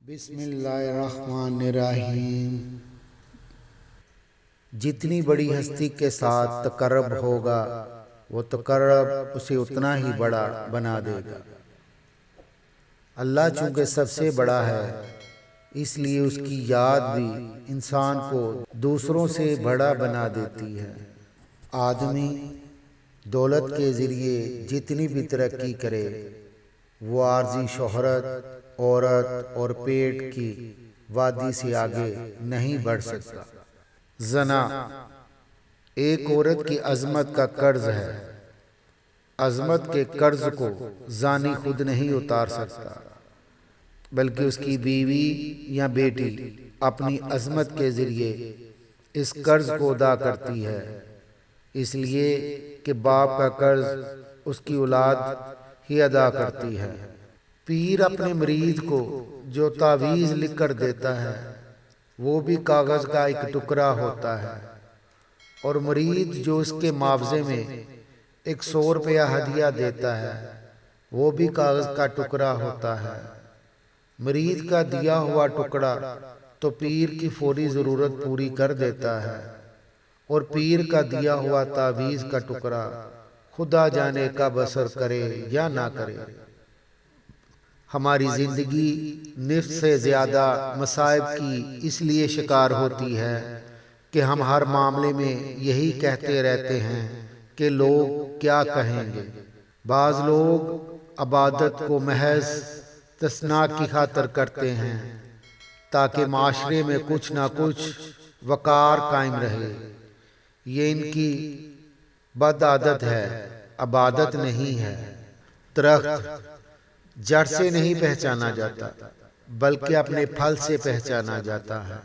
بسم اللہ الرحمن الرحیم۔ جتنی بڑی ہستی کے ساتھ تقرب ہوگا وہ تقرب اسے اتنا ہی بڑا بنا دے گا۔ اللہ چونکہ سب سے بڑا ہے اس لیے اس کی یاد بھی انسان کو دوسروں سے بڑا بنا دیتی ہے۔ آدمی دولت کے ذریعے جتنی بھی ترقی کرے وہ عارضی شہرت، عورت اور پیٹ کی وادی سے آگے نہیں بڑھ سکتا۔ زنا ایک عورت کی عظمت کا قرض ہے۔ عظمت کے قرض کو زانی خود نہیں اتار سکتا بلکہ اس کی بیوی یا بیٹی اپنی عظمت کے ذریعے اس قرض کو ادا کرتی ہے، اس لیے کہ باپ کا قرض اس کی اولاد ہی ادا کرتی ہے۔ پیر اپنے مرید کو جو تعویذ لکھ کر دیتا ہے وہ بھی کاغذ کا ایک ٹکڑا ہوتا ہے، اور مرید جو اس کے معاوضے میں 100 روپیہ ہدیہ دیتا ہے وہ بھی کاغذ کا ٹکڑا ہوتا ہے۔ مرید کا دیا ہوا ٹکڑا تو پیر کی فوری ضرورت پوری کر دیتا ہے، اور پیر کا دیا ہوا تعویذ کا ٹکڑا خدا جانے کا بسر کرے یا نہ کرے۔ ہماری زندگی نفس سے زیادہ مصائب کی اس لیے شکار ہوتی ہے کہ ہم ہر معاملے میں یہی کہتے رہتے ہیں کہ لوگ کیا کہیں گے۔ بعض لوگ عبادت کو محض تصنع کی خاطر کرتے ہیں تاکہ معاشرے میں کچھ نہ کچھ وقار قائم رہے۔ یہ ان کی بد عادت ہے، عبادت نہیں ہے۔ درخت جڑ سے نہیں پہچانا جاتا بلکہ اپنے پھل سے پہچانا جاتا ہے۔